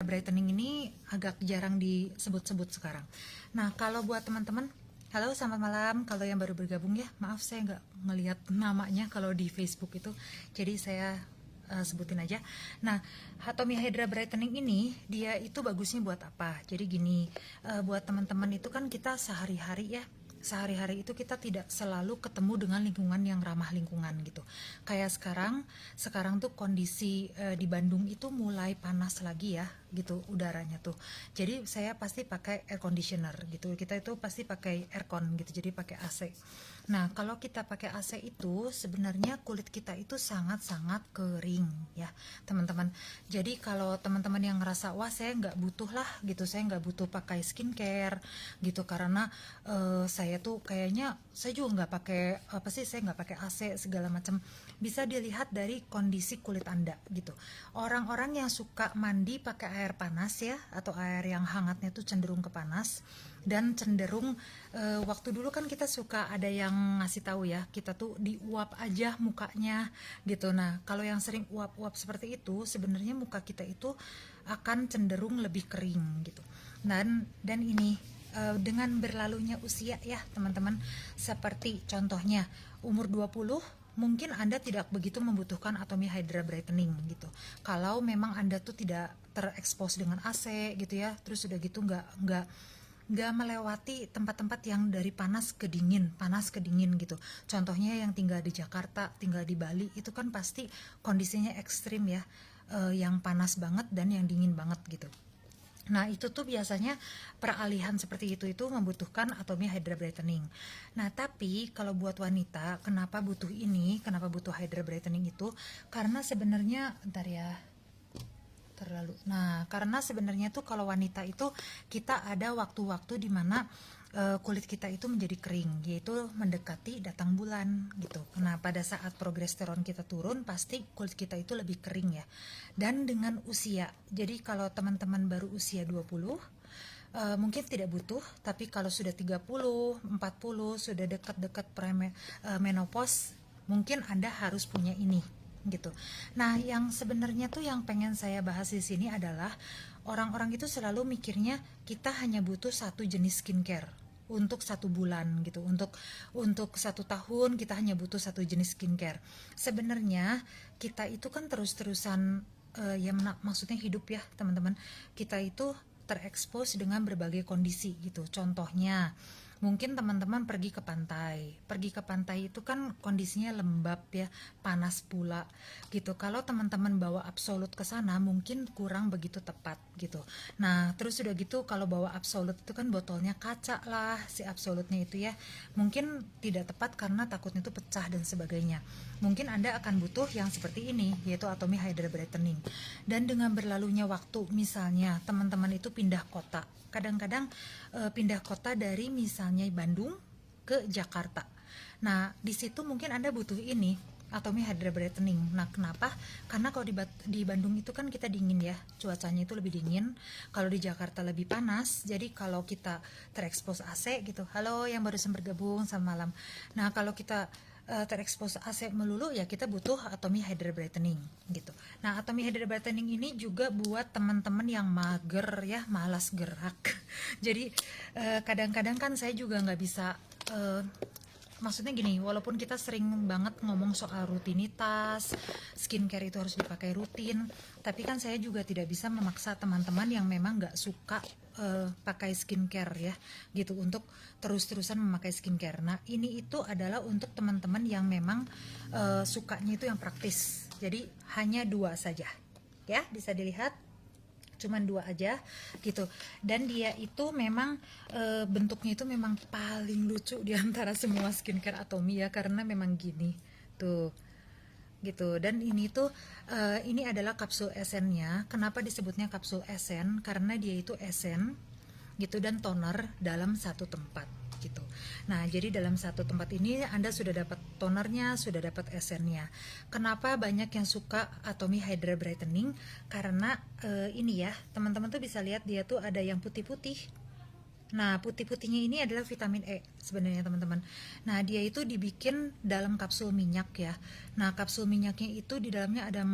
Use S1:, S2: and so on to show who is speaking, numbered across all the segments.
S1: Brightening ini agak jarang disebut-sebut sekarang. Nah, kalau buat teman-teman, halo selamat malam. Kalau yang baru bergabung ya, maaf saya nggak ngelihat namanya kalau di Facebook itu, jadi saya sebutin aja. Nah, Hatomi Hydra Brightening ini dia itu bagusnya buat apa? Jadi gini, buat teman-teman itu kan kita sehari-hari itu kita tidak selalu ketemu dengan lingkungan yang ramah lingkungan gitu. Kayak sekarang tuh kondisi di Bandung itu mulai panas lagi ya gitu udaranya tuh. Jadi saya pasti pakai air conditioner gitu. Kita itu pasti pakai aircon gitu. Jadi pakai AC. Nah, kalau kita pakai AC itu sebenarnya kulit kita itu sangat-sangat kering ya, teman-teman. Jadi kalau teman-teman yang ngerasa wah saya nggak butuh lah gitu, saya nggak butuh pakai skincare gitu karena saya tuh kayaknya saya juga nggak pakai apa sih, saya nggak pakai AC segala macam. Bisa dilihat dari kondisi kulit Anda gitu. Orang-orang yang suka mandi pakai air panas ya, atau air yang hangatnya tuh cenderung ke panas dan cenderung waktu dulu kan kita suka ada yang ngasih tahu ya, kita tuh diuap aja mukanya gitu. Nah, kalau yang sering uap-uap seperti itu sebenarnya muka kita itu akan cenderung lebih kering gitu. Dan ini dengan berlalunya usia ya teman-teman, seperti contohnya umur 20 mungkin Anda tidak begitu membutuhkan Atomy Hydra Brightening gitu. Kalau memang Anda tuh tidak terekspos dengan AC gitu ya, terus udah gitu nggak melewati tempat-tempat yang dari panas ke dingin gitu. Contohnya yang tinggal di Jakarta, tinggal di Bali, itu kan pasti kondisinya ekstrim ya, yang panas banget dan yang dingin banget gitu. Nah, itu tuh biasanya peralihan seperti itu membutuhkan Atomy Hydra Brightening. Nah, tapi kalau buat wanita, kenapa butuh ini? Kenapa butuh Hydra Brightening itu? Karena sebenarnya karena sebenarnya tuh kalau wanita itu kita ada waktu-waktu di mana kulit kita itu menjadi kering, yaitu mendekati datang bulan gitu. Nah, pada saat progesteron kita turun, pasti kulit kita itu lebih kering ya. Dan dengan usia, jadi kalau teman-teman baru usia 20, mungkin tidak butuh, tapi kalau sudah 30, 40, sudah dekat-dekat menopause, mungkin Anda harus punya ini gitu. Nah, yang sebenarnya tuh yang pengen saya bahas di sini adalah orang-orang itu selalu mikirnya kita hanya butuh satu jenis skincare untuk 1 bulan gitu, untuk 1 tahun kita hanya butuh satu jenis skincare. Sebenarnya kita itu kan terus-terusan maksudnya hidup ya teman-teman, kita itu terekspos dengan berbagai kondisi gitu. Contohnya mungkin teman-teman pergi ke pantai itu kan kondisinya lembab ya, panas pula gitu. Kalau teman-teman bawa absolut ke sana mungkin kurang begitu tepat gitu. Nah, terus udah gitu kalau bawa absolut itu kan botolnya kaca lah si absolutnya itu ya, mungkin tidak tepat karena takutnya itu pecah dan sebagainya. Mungkin Anda akan butuh yang seperti ini, yaitu Atomy Hydra Brightening. Dan dengan berlalunya waktu, misalnya teman-teman itu pindah kota, kadang-kadang pindah kota dari misalnya Bandung ke Jakarta. Nah, di situ mungkin Anda butuh ini, Atomy Hydra Brightening. Nah, kenapa? Karena kalau di Bandung itu kan kita dingin ya, cuacanya itu lebih dingin. Kalau di Jakarta lebih panas. Jadi kalau kita terekspos AC gitu, halo yang barusan bergabung, selamat malam. Nah, kalau kita terekspos AC melulu ya kita butuh Atomy Hydra Brightening gitu. Nah, Atomy Hydra Brightening ini juga buat teman-teman yang mager ya, malas gerak. Jadi kadang-kadang kan saya juga nggak bisa maksudnya gini, walaupun kita sering banget ngomong soal rutinitas, skincare itu harus dipakai rutin, tapi kan saya juga tidak bisa memaksa teman-teman yang memang nggak suka pakai skincare ya, gitu, untuk terus-terusan memakai skincare. Nah, ini itu adalah untuk teman-teman yang memang sukanya itu yang praktis. Jadi hanya 2 saja, ya, bisa dilihat. Cuman 2 aja gitu, dan dia itu memang bentuknya itu memang paling lucu di antara semua skincare Atomy ya, karena memang gini tuh gitu. Dan ini tuh ini adalah kapsul esennya. Kenapa disebutnya kapsul esen? Karena dia itu esen gitu dan toner dalam satu tempat gitu. Nah, jadi dalam satu tempat ini Anda sudah dapat tonernya, sudah dapat esennya. Kenapa banyak yang suka Atomy Hydra Brightening? Karena ini ya, teman-teman tuh bisa lihat dia tuh ada yang putih-putih. Nah, putih-putihnya ini adalah vitamin E sebenarnya teman-teman. Nah, dia itu dibikin dalam kapsul minyak ya. Nah, kapsul minyaknya itu di dalamnya ada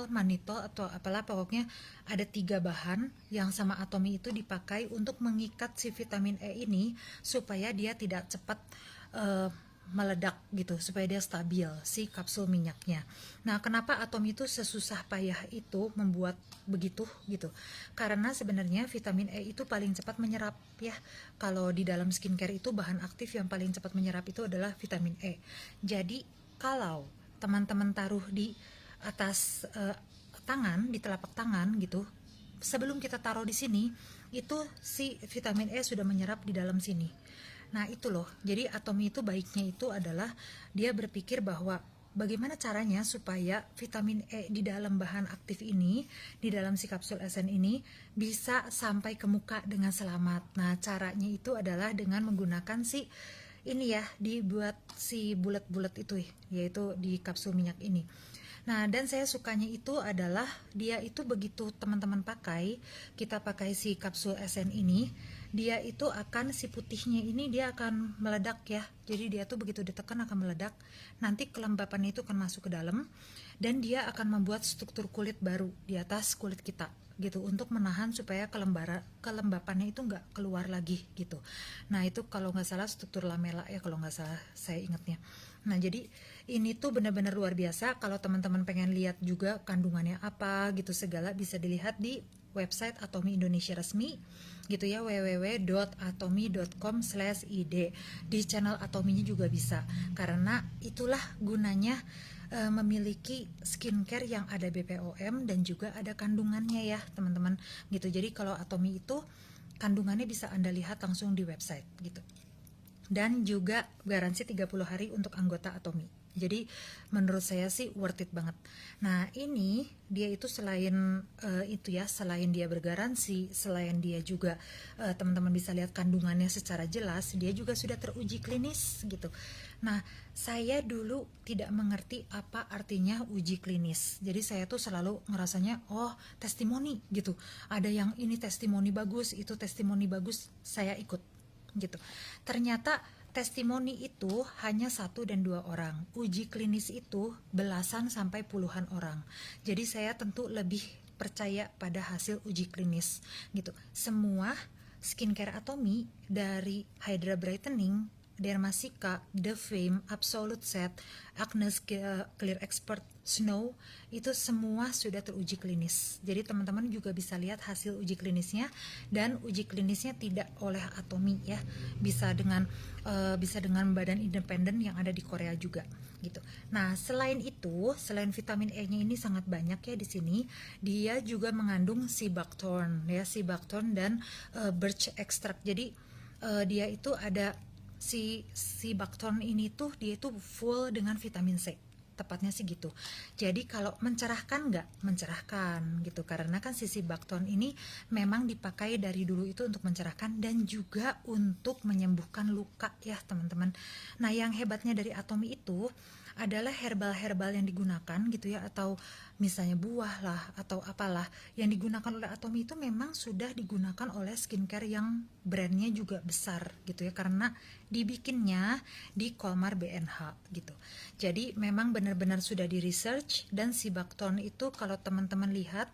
S1: manitol atau apalah, pokoknya ada 3 bahan yang sama Atomi itu dipakai untuk mengikat si vitamin E ini supaya dia tidak cepat meledak gitu, supaya dia stabil si kapsul minyaknya. Nah, kenapa Atomi itu sesusah payah itu membuat begitu gitu? Karena sebenarnya vitamin E itu paling cepat menyerap ya. Kalau di dalam skincare itu bahan aktif yang paling cepat menyerap itu adalah vitamin E. Jadi kalau teman-teman taruh di atas tangan, di telapak tangan gitu, sebelum kita taruh di sini, itu si vitamin E sudah menyerap di dalam sini. Nah itu loh, jadi Atomi itu baiknya itu adalah dia berpikir bahwa bagaimana caranya supaya vitamin E di dalam bahan aktif ini, di dalam si kapsul esen ini bisa sampai ke muka dengan selamat. Nah caranya itu adalah dengan menggunakan si ini ya, dibuat si bulat-bulat itu, yaitu di kapsul minyak ini. Nah, dan saya sukanya itu adalah dia itu begitu teman-teman pakai, kita pakai si kapsul esen ini, dia itu akan si putihnya ini dia akan meledak ya. Jadi dia tuh begitu ditekan akan meledak. Nanti kelembapannya itu akan masuk ke dalam dan dia akan membuat struktur kulit baru di atas kulit kita gitu, untuk menahan supaya kelembapannya itu nggak keluar lagi gitu. Nah itu kalau nggak salah struktur lamela ya, kalau nggak salah saya ingatnya. Nah jadi ini tuh benar-benar luar biasa. Kalau teman-teman pengen lihat juga kandungannya apa gitu segala, bisa dilihat di website Atomi Indonesia resmi gitu ya, www.atomi.com/id. Di channel Atominya juga bisa, karena itulah gunanya memiliki skincare yang ada BPOM dan juga ada kandungannya ya teman-teman gitu. Jadi kalau Atomi itu kandungannya bisa Anda lihat langsung di website gitu. Dan juga garansi 30 hari untuk anggota Atomi. Jadi menurut saya sih worth it banget. Nah ini dia itu selain itu ya, selain dia bergaransi, selain dia juga teman-teman bisa lihat kandungannya secara jelas, dia juga sudah teruji klinis gitu. Nah saya dulu tidak mengerti apa artinya uji klinis. Jadi saya tuh selalu ngerasanya oh testimoni gitu. Ada yang ini testimoni bagus, itu testimoni bagus, saya ikut gitu. Ternyata testimoni itu hanya 1 dan 2 orang. Uji klinis itu belasan sampai puluhan orang. Jadi saya tentu lebih percaya pada hasil uji klinis gitu. Semua skincare Atomi dari Hydra Brightening, Dermacika, The Fame, Absolute Set, Agnes Clear Expert, Snow, itu semua sudah teruji klinis. Jadi teman-teman juga bisa lihat hasil uji klinisnya, dan uji klinisnya tidak oleh Atomi ya, bisa dengan badan independen yang ada di Korea juga gitu. Nah selain itu, selain vitamin E-nya ini sangat banyak ya di sini, dia juga mengandung sea buckthorn ya, sea buckthorn dan birch extract. Jadi dia itu ada si buckthorn ini tuh dia itu full dengan vitamin C, tepatnya sih gitu. Jadi kalau mencerahkan nggak? Mencerahkan gitu, karena kan si buckthorn ini memang dipakai dari dulu itu untuk mencerahkan dan juga untuk menyembuhkan luka ya teman-teman. Nah yang hebatnya dari Atomi itu adalah herbal-herbal yang digunakan gitu ya, atau misalnya buah lah atau apalah yang digunakan oleh Atomi itu memang sudah digunakan oleh skincare yang brandnya juga besar gitu ya, karena dibikinnya di Colmar BNH gitu. Jadi memang benar-benar sudah di research, dan si buckthorn itu kalau teman-teman lihat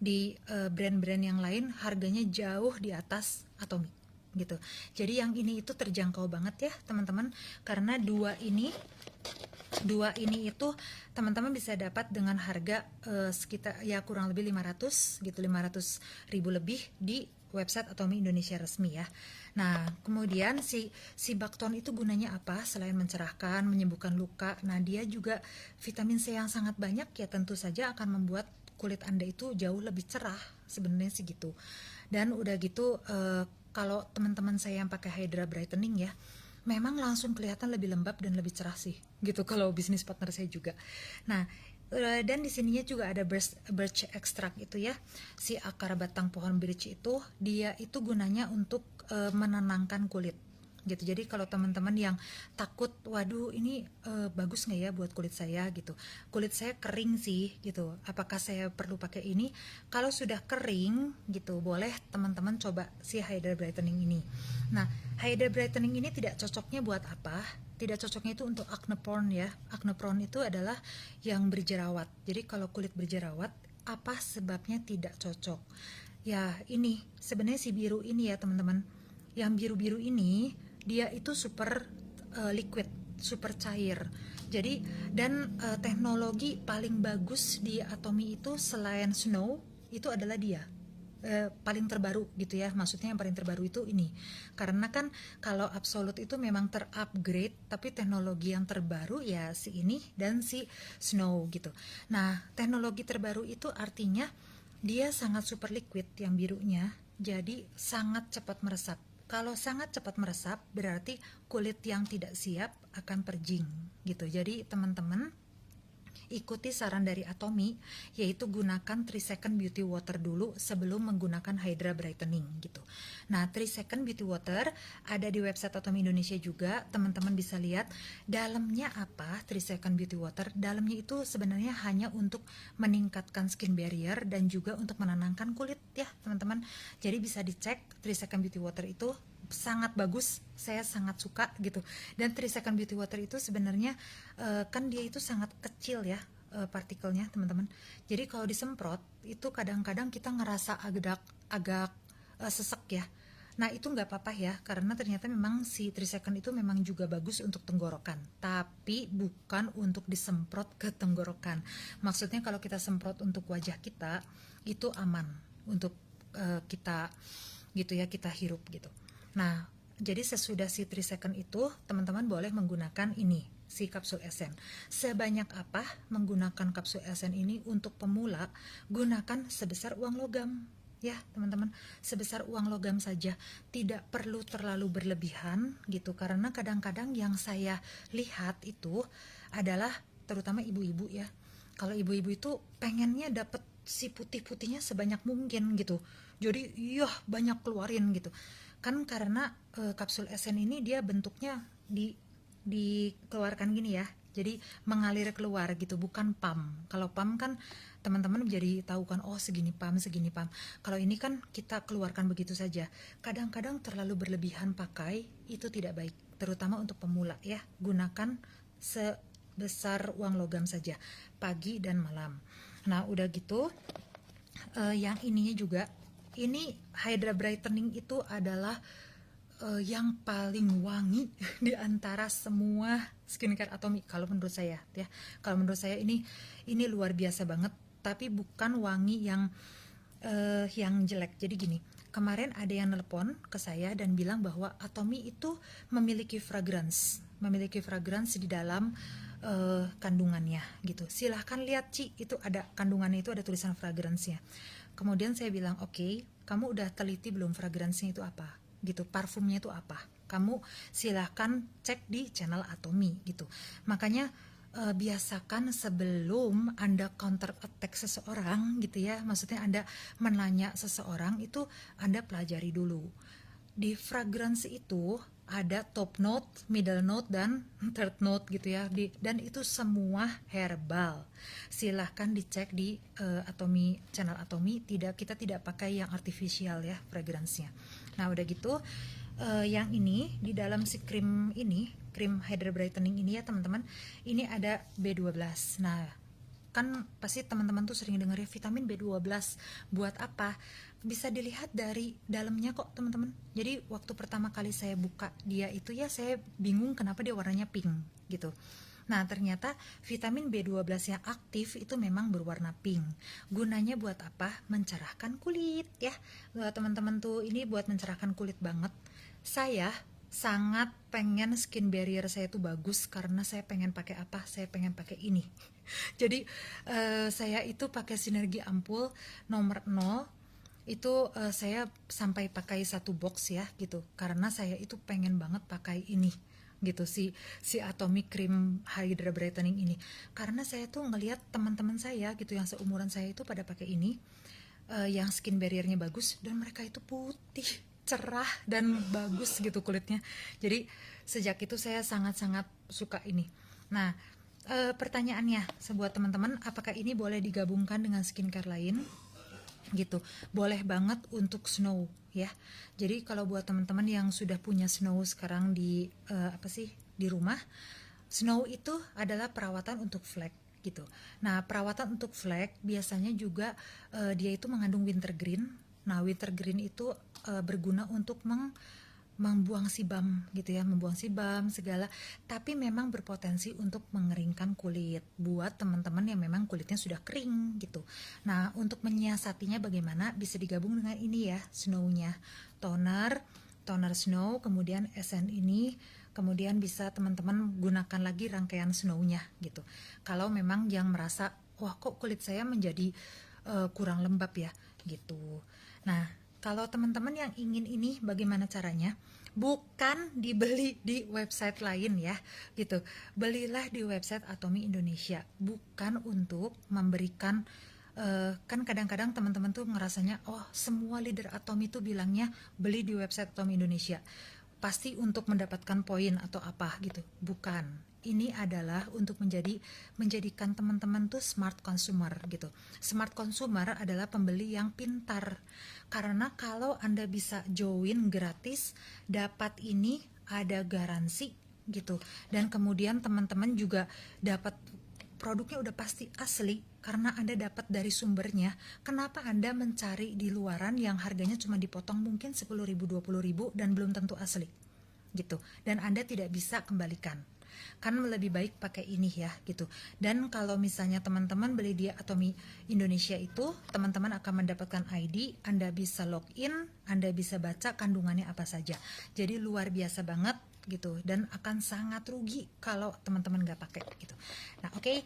S1: di brand-brand yang lain harganya jauh di atas Atomi gitu. Jadi yang ini itu terjangkau banget ya teman-teman, karena dua ini itu teman-teman bisa dapat dengan harga sekitar ya kurang lebih 500 gitu, 500.000 lebih di website Atomi Indonesia resmi ya. Nah kemudian si buckthorn itu gunanya apa selain mencerahkan, menyembuhkan luka? Nah dia juga vitamin C yang sangat banyak ya, tentu saja akan membuat kulit Anda itu jauh lebih cerah sebenarnya sih gitu. Dan udah gitu kalau teman-teman saya yang pakai Hydra Brightening ya, memang langsung kelihatan lebih lembab dan lebih cerah sih gitu, kalau bisnis partner saya juga. Nah dan di sininya juga ada birch extract itu ya, si akar batang pohon birch itu dia itu gunanya untuk menenangkan kulit gitu. Jadi kalau teman-teman yang takut waduh ini bagus nggak ya buat kulit saya gitu, kulit saya kering sih gitu, apakah saya perlu pakai ini? Kalau sudah kering gitu boleh teman-teman coba si Hydra Brightening ini. Nah Hydra Brightening ini tidak cocoknya buat apa? tidak cocoknya itu untuk acne prone ya. Acne prone itu adalah yang berjerawat. Jadi kalau kulit berjerawat, apa sebabnya tidak cocok? Ya ini sebenarnya si biru ini ya teman-teman. Yang biru-biru ini dia itu super liquid, super cair. Jadi dan teknologi paling bagus di Atomy itu selain Snow itu adalah dia. Paling terbaru gitu ya, maksudnya yang paling terbaru itu ini, karena kan kalau Absolute itu memang terupgrade, tapi teknologi yang terbaru ya si ini dan si Snow gitu. Nah teknologi terbaru itu artinya dia sangat super liquid yang birunya, jadi sangat cepat meresap. Kalau sangat cepat meresap berarti kulit yang tidak siap akan perjing gitu. Jadi teman-teman ikuti saran dari Atomy, yaitu gunakan 3 second beauty water dulu sebelum menggunakan Hydra Brightening gitu. Nah 3 second beauty water ada di website Atomy Indonesia juga, teman-teman bisa lihat dalamnya apa. 3 second beauty water dalamnya itu sebenarnya hanya untuk meningkatkan skin barrier dan juga untuk menenangkan kulit ya teman-teman. Jadi bisa dicek 3 second beauty water itu sangat bagus, saya sangat suka gitu. Dan 3 second beauty water itu sebenarnya kan dia itu sangat kecil ya partikelnya teman-teman. Jadi kalau disemprot itu kadang-kadang kita ngerasa agak sesek ya. Nah itu nggak apa-apa ya, karena ternyata memang si 3 second itu memang juga bagus untuk tenggorokan, tapi bukan untuk disemprot ke tenggorokan. Maksudnya kalau kita semprot untuk wajah kita itu aman untuk kita gitu ya, kita hirup gitu. Nah, jadi sesudah si 3 second itu, teman-teman boleh menggunakan ini, si kapsul esen. Sebanyak apa menggunakan kapsul esen ini untuk pemula, gunakan sebesar uang logam. Ya, teman-teman, sebesar uang logam saja. Tidak perlu terlalu berlebihan gitu, karena kadang-kadang yang saya lihat itu adalah terutama ibu-ibu ya. Kalau ibu-ibu itu pengennya dapet si putih-putihnya sebanyak mungkin gitu. Jadi, banyak keluarin gitu. Kan karena kapsul esen ini dia bentuknya dikeluarkan gini ya, jadi mengalir keluar gitu, bukan pump. Kalau pump kan teman-teman jadi tahu kan, oh segini pump. Kalau ini kan kita keluarkan begitu saja. Kadang-kadang terlalu berlebihan pakai itu tidak baik, terutama untuk pemula ya. Gunakan sebesar uang logam saja pagi dan malam. Nah udah gitu yang ininya juga, ini Hydra Brightening itu adalah yang paling wangi di antara semua skincare Atomy kalau menurut saya ya. Kalau menurut saya ini luar biasa banget, tapi bukan wangi yang jelek. Jadi gini, kemarin ada yang nelpon ke saya dan bilang bahwa Atomy itu memiliki fragrance di dalam kandungannya gitu. Silahkan lihat Ci, itu ada kandungannya, itu ada tulisan fragrance-nya. Kemudian saya bilang, oke, kamu udah teliti belum fragrance-nya itu apa? Gitu, parfumnya itu apa? Kamu silahkan cek di channel Atomy gitu. Makanya biasakan sebelum Anda counter attack seseorang gitu ya, maksudnya Anda menanya seseorang itu Anda pelajari dulu. Di fragrance itu ada top note, middle note, dan third note gitu ya. Dan itu semua herbal. Silahkan dicek di Atomy, channel Atomy. Kita tidak pakai yang artificial ya fragrance-nya. Nah udah gitu, yang ini di dalam si krim ini, krim Hydra Brightening ini ya teman-teman, ini ada B12. Nah kan pasti teman-teman tuh sering denger ya, vitamin B12 buat apa? Bisa dilihat dari dalamnya kok teman-teman. Jadi waktu pertama kali saya buka dia itu ya, saya bingung kenapa dia warnanya pink gitu. Nah ternyata vitamin B12 yang aktif itu memang berwarna pink. Gunanya buat apa? Mencerahkan kulit ya. Teman-teman tuh ini buat mencerahkan kulit banget. Saya sangat pengen skin barrier saya tuh bagus, karena saya pengen pakai apa? Saya pengen pakai ini. Jadi saya itu pakai Sinergi Ampul nomor 0 itu, saya sampai pakai 1 box ya gitu, karena saya itu pengen banget pakai ini gitu, si Atomy Cream Hydra Brightening ini, karena saya tuh ngelihat teman-teman saya gitu yang seumuran saya itu pada pakai ini, yang skin barriernya bagus dan mereka itu putih, cerah dan bagus gitu kulitnya. Jadi sejak itu saya sangat-sangat suka ini. Nah pertanyaannya buat teman-teman, apakah ini boleh digabungkan dengan skincare lain gitu? Boleh banget untuk Snow ya. Jadi kalau buat teman-teman yang sudah punya Snow sekarang di di rumah. Snow itu adalah perawatan untuk flek gitu. Nah, perawatan untuk flek biasanya juga dia itu mengandung wintergreen. Nah, wintergreen itu berguna untuk membuang sebum gitu ya, membuang sebum segala, tapi memang berpotensi untuk mengeringkan kulit buat teman-teman yang memang kulitnya sudah kering gitu. Nah, untuk menyiasatinya bagaimana, bisa digabung dengan ini ya, snow-nya, toner snow, kemudian essence ini, kemudian bisa teman-teman gunakan lagi rangkaian snow-nya gitu. Kalau memang yang merasa, wah kok kulit saya menjadi kurang lembab ya gitu. Nah, kalau teman-teman yang ingin ini bagaimana caranya? Bukan dibeli di website lain ya, gitu. Belilah di website Atomy Indonesia. Bukan untuk memberikan kan kadang-kadang teman-teman tuh ngerasanya, oh semua leader Atomy tuh bilangnya beli di website Atomy Indonesia. Pasti untuk mendapatkan poin atau apa gitu. Bukan. Ini adalah untuk menjadikan teman-teman tuh smart consumer gitu. Smart consumer adalah pembeli yang pintar. Karena kalau Anda bisa join gratis, dapat ini, ada garansi gitu. Dan kemudian teman-teman juga dapat produknya udah pasti asli karena Anda dapat dari sumbernya. Kenapa Anda mencari di luaran yang harganya cuma dipotong mungkin 10.000, 20.000 dan belum tentu asli gitu. Dan Anda tidak bisa kembalikan. Kan lebih baik pakai ini ya gitu. Dan kalau misalnya teman-teman beli di Atomy Indonesia itu, teman-teman akan mendapatkan ID, Anda bisa login, Anda bisa baca kandungannya apa saja. Jadi luar biasa banget gitu, dan akan sangat rugi kalau teman-teman nggak pakai gitu. Nah, oke.